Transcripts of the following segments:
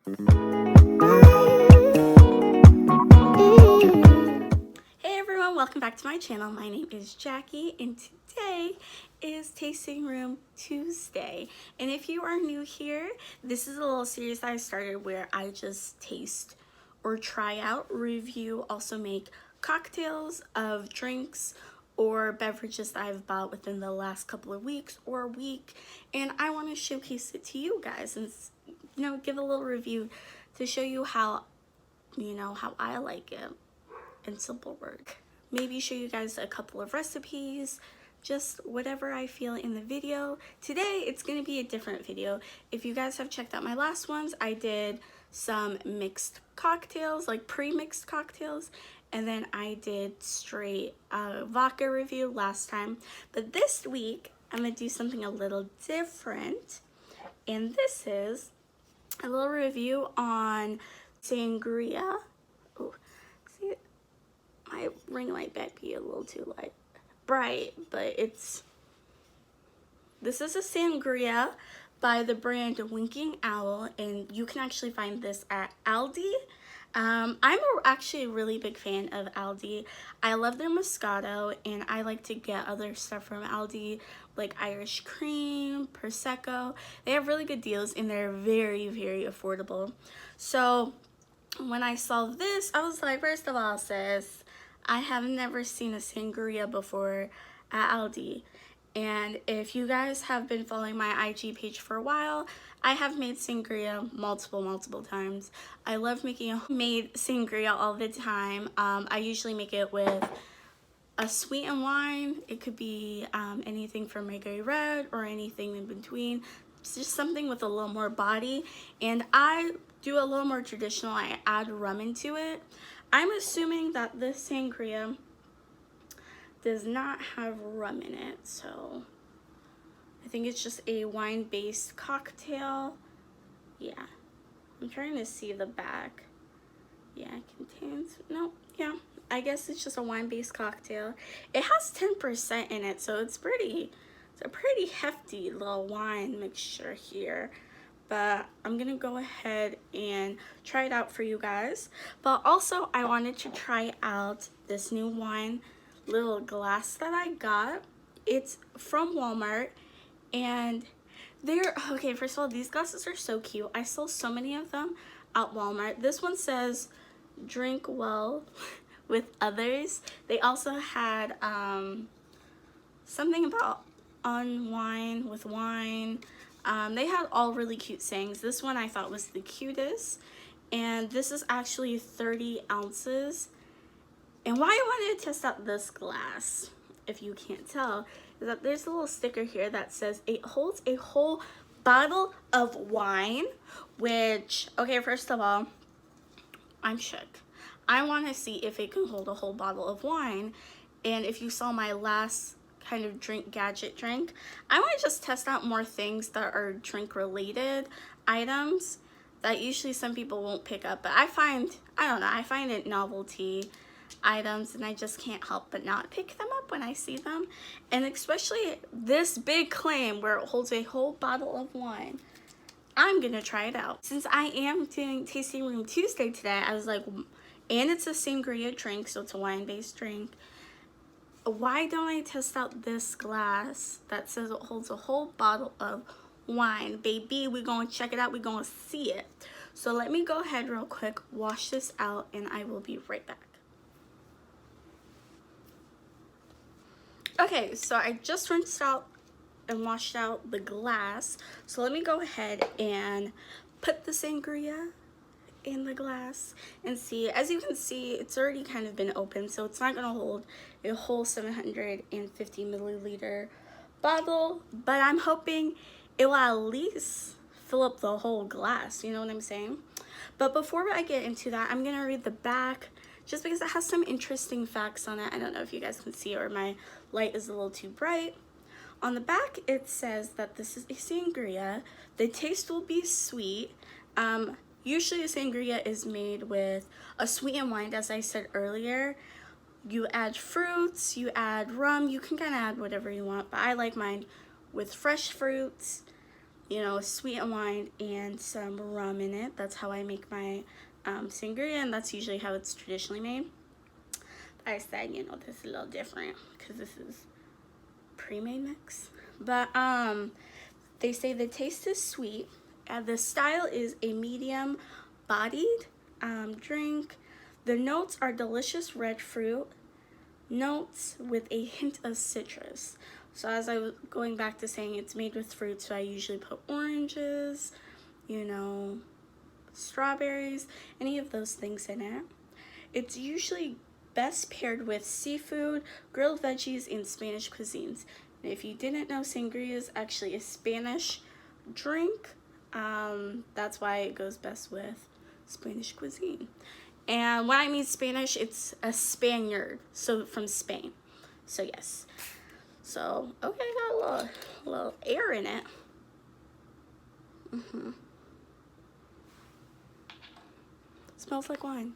Hey everyone, welcome back to my channel. My name is Jackie and today is Tasting Room Tuesday. And if you are new here, this is a little series that I started where I just taste or try out, review, also make cocktails of drinks or beverages that I've bought within the last couple of weeks or a week, and I want to showcase it to you guys and give a little review to show you how how I like it in simple words. Maybe show you guys a couple of recipes, just whatever I feel in the video. Today it's going to be a different video. If you guys have checked out my last ones, I did some mixed cocktails, like pre-mixed cocktails, and then I did straight vodka review last time. But this week I'm going to do something a little different, and this is a little review on sangria. Oh, see, my ring light might be a little too bright, but this is a sangria by the brand Winking Owl, and you can actually find this at Aldi. I'm actually a really big fan of Aldi. I love their Moscato, and I like to get other stuff from Aldi, like Irish Cream, Prosecco. They have really good deals, and they're very, very affordable. So when I saw this, I was like, first of all, sis, I have never seen a sangria before at Aldi. And if you guys have been following my IG page for a while, I have made sangria multiple times. I love making a homemade sangria all the time. I usually make it with a sweetened wine. It could be anything from Marguerite Red or anything in between. It's just something with a little more body. And I do a little more traditional. I add rum into it. I'm assuming that this sangria does not have rum in it, so I think it's just a wine-based cocktail. Yeah, I'm trying to see the back. Yeah, it contains, no, yeah, I guess it's just a wine-based cocktail. It has 10% in it, so it's a pretty hefty little wine mixture here. But I'm gonna go ahead and try it out for you guys. But also, I wanted to try out this new wine little glass that I got. It's from Walmart, and okay, first of all, these glasses are so cute. I saw so many of them at Walmart. This one says drink well with others. They also had something about unwine with wine. They had all really cute sayings. This one I thought was the cutest, and this is actually 30 ounces. And why I wanted to test out this glass, if you can't tell, is that there's a little sticker here that says it holds a whole bottle of wine, which, okay, first of all, I'm shook. I want to see if it can hold a whole bottle of wine. And if you saw my last kind of gadget drink, I want to just test out more things that are drink related items that usually some people won't pick up. But I find it novelty items, and I just can't help but not pick them up when I see them. And especially this big claim where it holds a whole bottle of wine. I'm gonna try it out. Since I am doing Tasting Room Tuesday today, I was like, and it's a sangria drink, so it's a wine-based drink. Why don't I test out this glass that says it holds a whole bottle of wine? Baby, we're gonna check it out. We're gonna see it. So let me go ahead real quick, wash this out, and I will be right back. Okay, so I just rinsed out and washed out the glass. So let me go ahead and put the sangria in the glass and see. As you can see, it's already kind of been open, so it's not gonna hold a whole 750 milliliter bottle, but I'm hoping it will at least fill up the whole glass, you know what I'm saying? But before I get into that, I'm gonna read the back just because it has some interesting facts on it. I don't know if you guys can see, or my light is a little too bright. On the back, it says that this is a sangria. The taste will be sweet. Usually a sangria is made with a sweetened wine, as I said earlier. You add fruits, you add rum, you can kind of add whatever you want, but I like mine with fresh fruits, you know, sweetened wine and some rum in it. That's how I make my sangria, and that's usually how it's traditionally made. But I said, you know, this is a little different because this is pre-made mix. But they say the taste is sweet. The style is a medium bodied drink. The notes are delicious red fruit notes with a hint of citrus. So as I was going back to saying, it's made with fruit, so I usually put oranges, you know, strawberries, any of those things in it. It's usually best paired with seafood, grilled veggies, and Spanish cuisines. And if you didn't know, sangria is actually a Spanish drink. That's why it goes best with Spanish cuisine. And when I mean Spanish, it's a Spaniard, so from Spain. So yes. So, okay, got a little air in it. Smells like wine.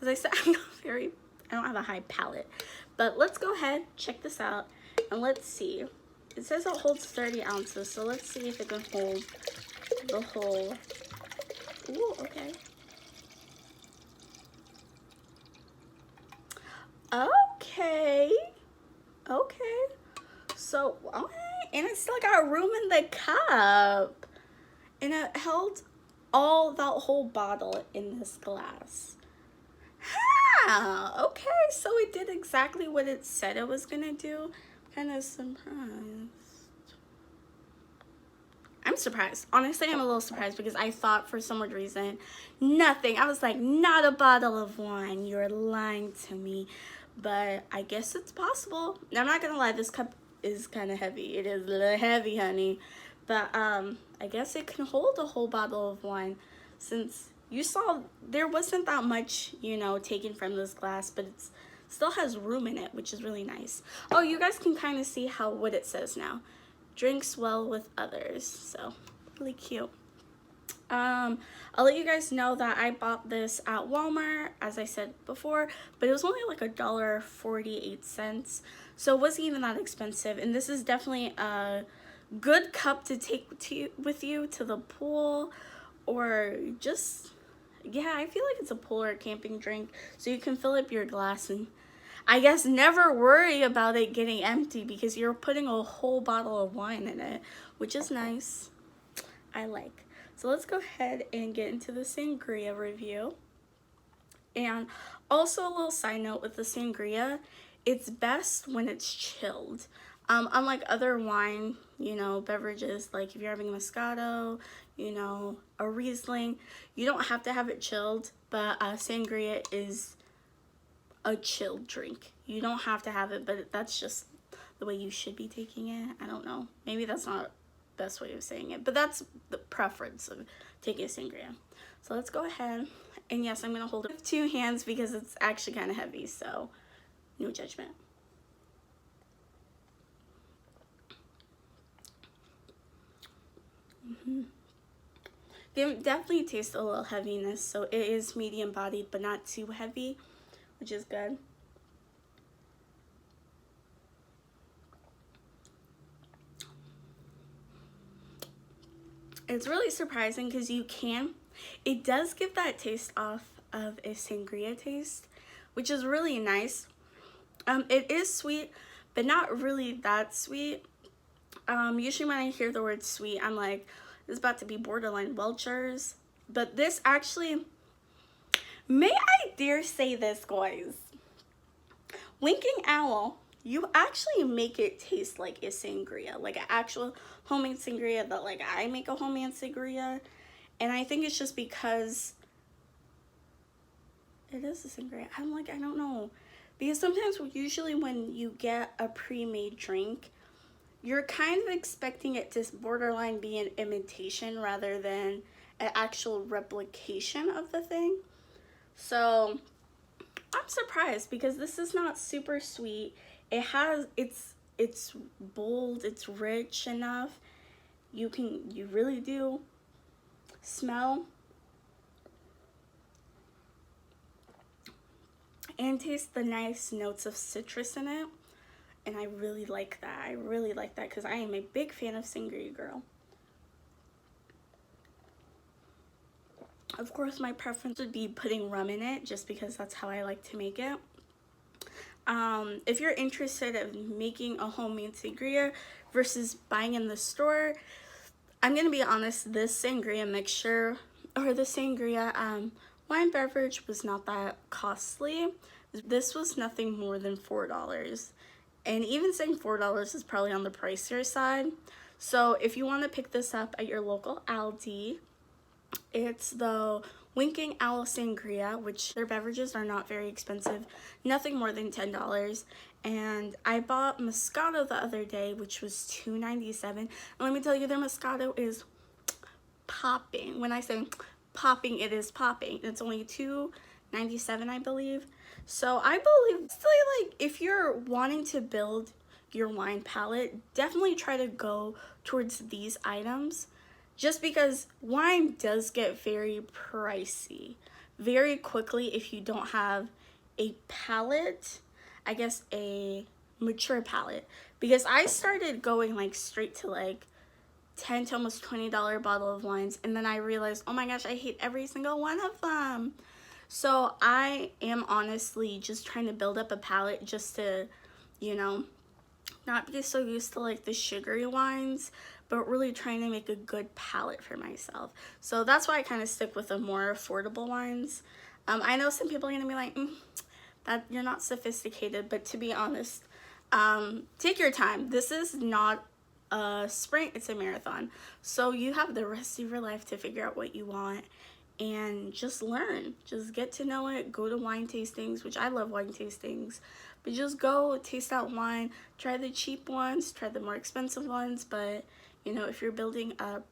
As I said, I don't have a high palate. But let's go ahead, check this out, and let's see. It says it holds 30 ounces, so let's see if it can hold the whole. Ooh, okay. Okay. So, and it still got room in the cup. And it held all that whole bottle in this glass. Okay, so it did exactly what it said it was gonna do. Kind of surprised. I'm surprised. Honestly, I'm a little surprised because I thought for some weird reason, nothing. I was like, not a bottle of wine. You're lying to me. But I guess it's possible. Now, I'm not gonna lie, this cup is kind of heavy. It is a little heavy, honey. But I guess it can hold a whole bottle of wine, since you saw there wasn't that much, you know, taken from this glass, but it still has room in it, which is really nice. Oh, you guys can kind of see what it says now. Drinks well with others. So really cute. I'll let you guys know that I bought this at Walmart, as I said before, but it was only like $1.48, so it wasn't even that expensive. And this is definitely a good cup to take with you to the pool, or just, yeah, I feel like it's a pool or a camping drink, so you can fill up your glass and I guess never worry about it getting empty because you're putting a whole bottle of wine in it, which is nice. I like. So let's go ahead and get into the sangria review. And also a little side note with the sangria, it's best when it's chilled. Unlike other wine, you know, beverages, like if you're having a Moscato, you know, a Riesling, you don't have to have it chilled, but sangria is a chilled drink. You don't have to have it, but that's just the way you should be taking it. I don't know. Maybe that's not the best way of saying it, but that's the preference of taking a sangria. So let's go ahead. And yes, I'm going to hold it with 2 hands because it's actually kind of heavy, so no judgment. They definitely taste a little heaviness, so it is medium bodied but not too heavy, which is good. It's really surprising because it does give that taste off of a sangria taste, which is really nice. It is sweet, but not really that sweet. Usually when I hear the word sweet, I'm like, it's about to be borderline Welchers. But this actually, may I dare say this, guys? Winking Owl, you actually make it taste like a sangria, like an actual homemade sangria that like I make a homemade sangria. And I think it's just because it is a sangria. I'm like, I don't know. Because sometimes usually when you get a pre-made drink, you're kind of expecting it to borderline be an imitation rather than an actual replication of the thing. So I'm surprised because this is not super sweet. It's bold, it's rich enough. You really do smell and taste the nice notes of citrus in it. And I really like that. I really like that because I am a big fan of sangria, girl. Of course, my preference would be putting rum in it just because that's how I like to make it. If you're interested in making a homemade sangria versus buying in the store, I'm gonna be honest, this sangria mixture or the sangria wine beverage was not that costly. This was nothing more than $4. And even saying $4 is probably on the pricier side. So if you want to pick this up at your local Aldi, it's the Winking Owl Sangria, which their beverages are not very expensive, nothing more than $10. And I bought Moscato the other day, which was $2.97. And let me tell you, their Moscato is popping. When I say popping, it is popping. It's only $2.97, I believe. So I believe, like, if you're wanting to build your wine palette, definitely try to go towards these items, just because wine does get very pricey very quickly if you don't have a palette, I guess a mature palette, because I started going like straight to like $10 to almost $20 bottle of wines, and then I realized, oh my gosh, I hate every single one of them. So I am honestly just trying to build up a palette just to, you know, not be so used to like the sugary wines, but really trying to make a good palette for myself. So that's why I kind of stick with the more affordable wines. I know some people are gonna be like, that you're not sophisticated, but to be honest, take your time. This is not a sprint, it's a marathon. So you have the rest of your life to figure out what you want and just learn. Just get to know it. Go to wine tastings, which I love wine tastings, but just go taste out wine. Try the cheap ones, try the more expensive ones, but you know, if you're building up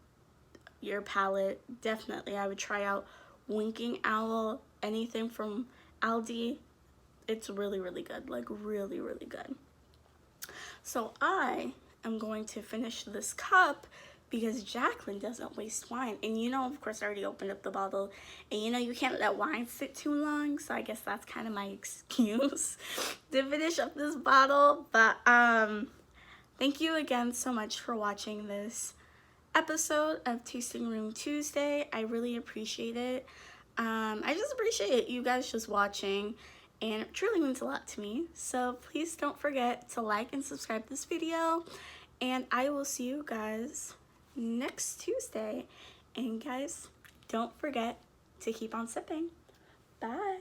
your palette, definitely I would try out Winking Owl, anything from Aldi. It's really, really good, like really, really good. So I am going to finish this cup because Jacqueline doesn't waste wine. And you know, of course, I already opened up the bottle. And you know, you can't let wine sit too long. So I guess that's kind of my excuse to finish up this bottle. But thank you again so much for watching this episode of Tasting Room Tuesday. I really appreciate it. I just appreciate you guys just watching. And it truly means a lot to me. So please don't forget to like and subscribe this video. And I will see you guys next Tuesday. And guys, don't forget to keep on sipping. Bye.